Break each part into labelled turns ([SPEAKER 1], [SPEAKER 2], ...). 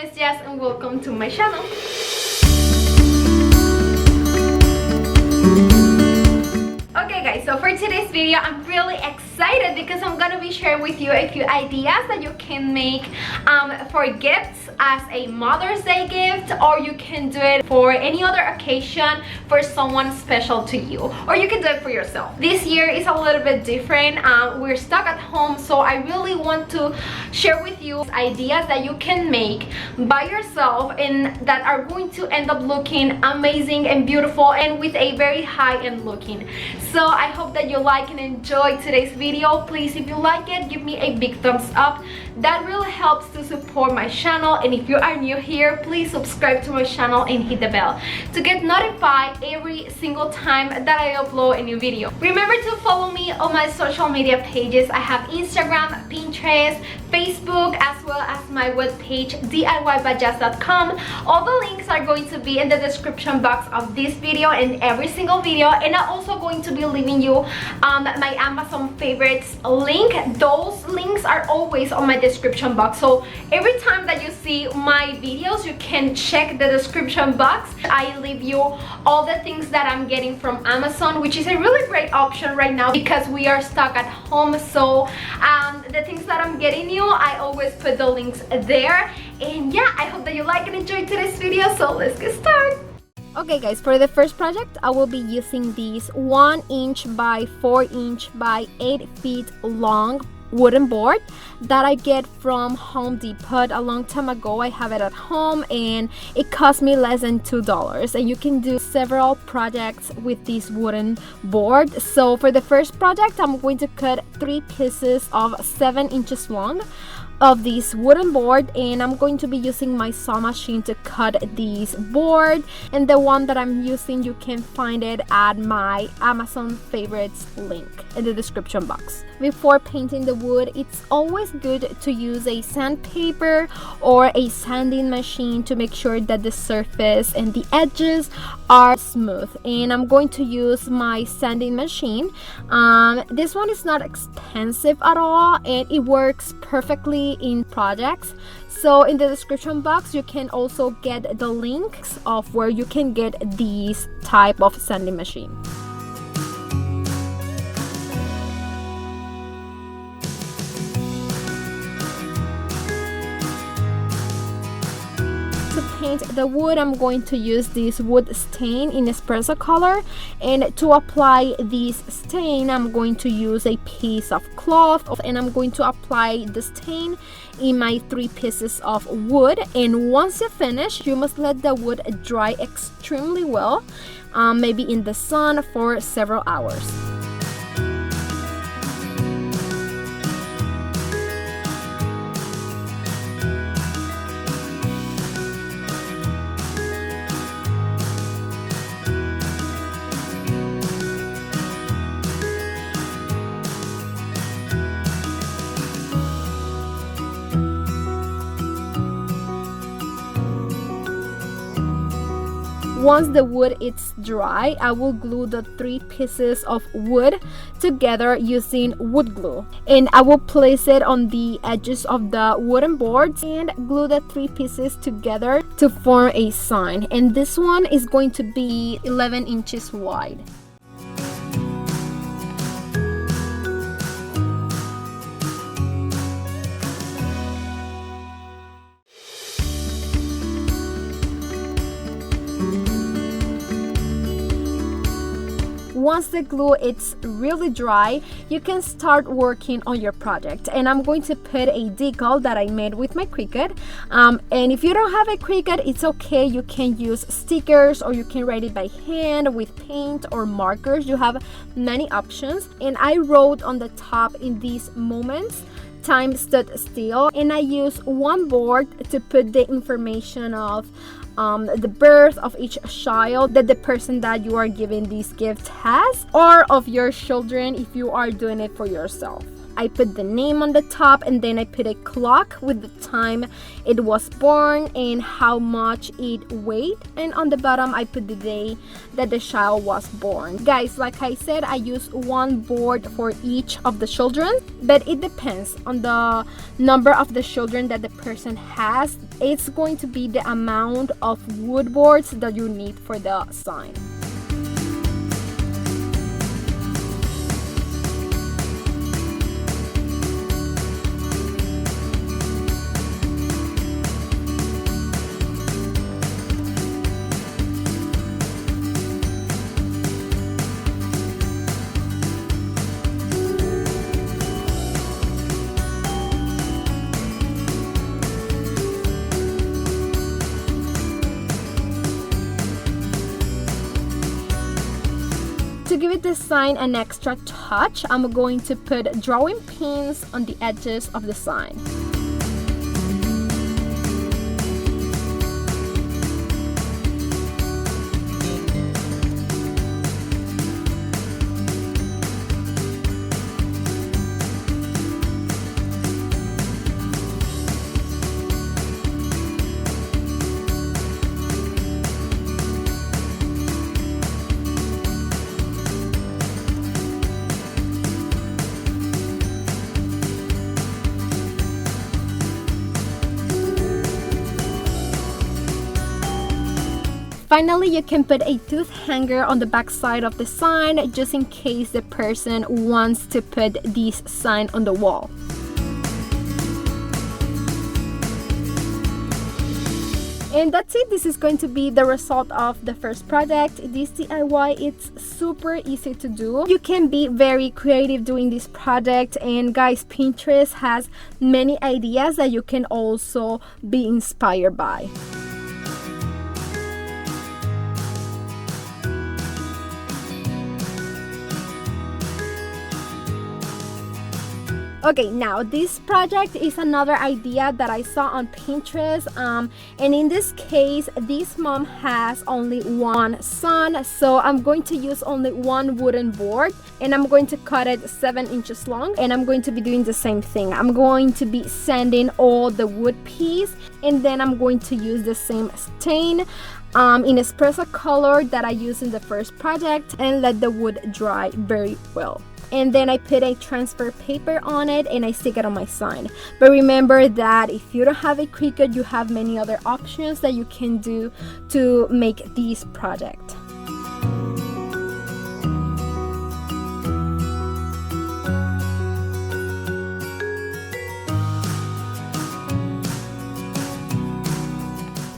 [SPEAKER 1] is Jess and welcome to my channel. Okay guys, so for today's video I'm really excited because I'm gonna be sharing with you a few ideas that you can make for gifts as a Mother's Day gift, or you can do it for any other occasion for someone special to you, or you can do it for yourself. This year is a little bit different. We're stuck at home, so I really want to share with you ideas that you can make by yourself and that are going to end up looking amazing and beautiful and with a very high-end looking. So I hope that you like and enjoy today's video. Please, if you like it, give me a big thumbs up. That really helps to support my channel, and if you are new here, please subscribe to my channel and hit the bell to get notified every single time that I upload a new video. Remember to follow me on my social media pages. I have Instagram, Pinterest, Facebook, as well as my webpage DIYS.com. All the links are going to be in the description box of this video and every single video, and I'm also going to be leaving you my Amazon favorites link. Those links are always on my description box, so every time that you see my videos you can check the description box. I leave you all the things that I'm getting from Amazon, which is a really great option right now because we are stuck at home. So the things that I'm getting you, I always put the links there. And yeah, I hope that you like and enjoy today's video, so let's get started. Okay guys, for the first project I will be using these 1 inch by 4 inch by 8 feet long wooden board that I get from Home Depot a long time ago. I have it at home and it cost me less than $2, and you can do several projects with this wooden board. So for the first project I'm going to cut 3 pieces of 7 inches long of this wooden board, and I'm going to be using my saw machine to cut this board, and the one that I'm using you can find it at my Amazon favorites link in the description box. Before painting the wood, it's always good to use a sandpaper or a sanding machine to make sure that the surface and the edges are smooth, and I'm going to use my sanding machine. This one is not expensive at all and it works perfectly in projects. So in the description box you can also get the links of where you can get these type of sanding machine. To paint the wood, I'm going to use this wood stain in espresso color, and to apply this stain I'm going to use a piece of cloth, and I'm going to apply the stain in my 3 pieces of wood. And once you finish, you must let the wood dry extremely well, maybe in the sun for several hours. Once the wood is dry, I will glue the 3 pieces of wood together using wood glue, and I will place it on the edges of the wooden boards and glue the 3 pieces together to form a sign, and this one is going to be 11 inches wide. Once the glue is really dry, you can start working on your project, and I'm going to put a decal that I made with my Cricut, and if you don't have a Cricut, it's okay. You can use stickers or you can write it by hand with paint or markers. You have many options, and I wrote on the top in these moments time stood still, and I use one board to put the information of the birth of each child that the person that you are giving this gift has, or of your children if you are doing it for yourself. I put the name on the top, and then I put a clock with the time it was born and how much it weighed, and on the bottom I put the day that the child was born. Guys, like I said, I use one board for each of the children, but it depends on the number of the children that the person has. It's going to be the amount of wood boards that you need for the sign. To give it the sign an extra touch, I'm going to put drawing pins on the edges of the sign. Finally, you can put a tooth hanger on the back side of the sign just in case the person wants to put this sign on the wall. And that's it. This is going to be the result of the first project. This DIY, it's super easy to do. You can be very creative doing this project, and guys, Pinterest has many ideas that you can also be inspired by. Okay, now this project is another idea that I saw on Pinterest, and in this case, this mom has only one son, so I'm going to use only one wooden board, and I'm going to cut it 7 inches long, and I'm going to be doing the same thing. I'm going to be sanding all the wood piece, and then I'm going to use the same stain in espresso color that I used in the first project, and let the wood dry very well. And then I put a transfer paper on it and I stick it on my sign. But remember that if you don't have a Cricut, you have many other options that you can do to make this project.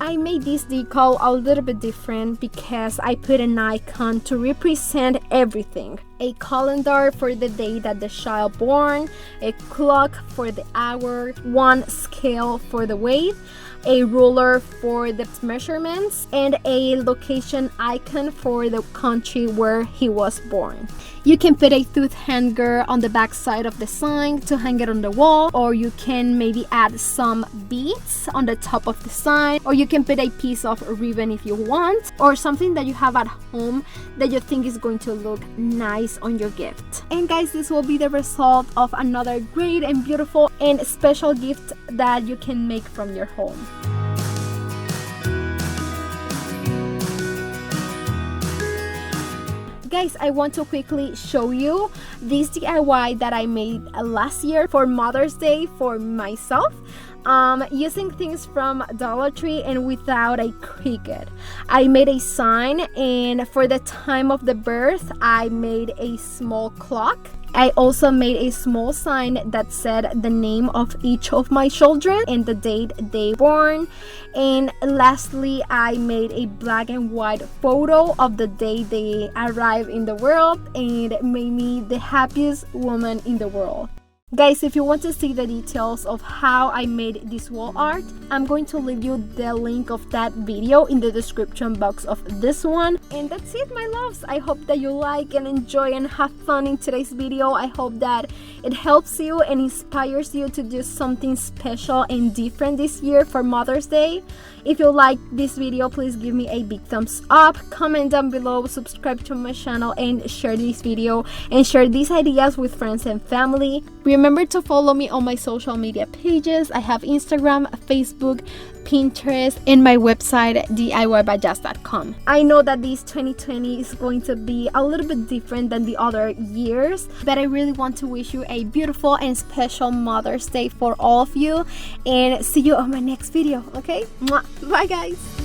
[SPEAKER 1] I made this decal a little bit different because I put an icon to represent everything. A calendar for the day that the child born, a clock for the hour, one scale for the weight, a ruler for the measurements, and a location icon for the country where he was born. You can put a tooth hanger on the back side of the sign to hang it on the wall, or you can maybe add some beads on the top of the sign, or you can put a piece of ribbon if you want, or something that you have at home that you think is going to look nice on your gift. And guys, this will be the result of another great and beautiful and special gift that you can make from your home. Guys, I want to quickly show you this DIY that I made last year for Mother's Day for myself, using things from Dollar Tree and without a Cricut. I made a sign, and for the time of the birth, I made a small clock. I also made a small sign that said the name of each of my children and the date they were born. And lastly, I made a black and white photo of the day they arrived in the world, and it made me the happiest woman in the world. Guys, if you want to see the details of how I made this wall art, I'm going to leave you the link of that video in the description box of this one. And that's it, my loves. I hope that you like and enjoy and have fun in today's video. I hope that it helps you and inspires you to do something special and different this year for Mother's Day. If you like this video, please give me a big thumbs up, comment down below, subscribe to my channel, and share this video and share these ideas with friends and family. Remember to follow me on my social media pages. I have Instagram, Facebook, Pinterest, and my website DIYS.com. I know that this 2020 is going to be a little bit different than the other years, but I really want to wish you a beautiful and special Mother's Day for all of you, and see you on my next video. Okay, bye guys.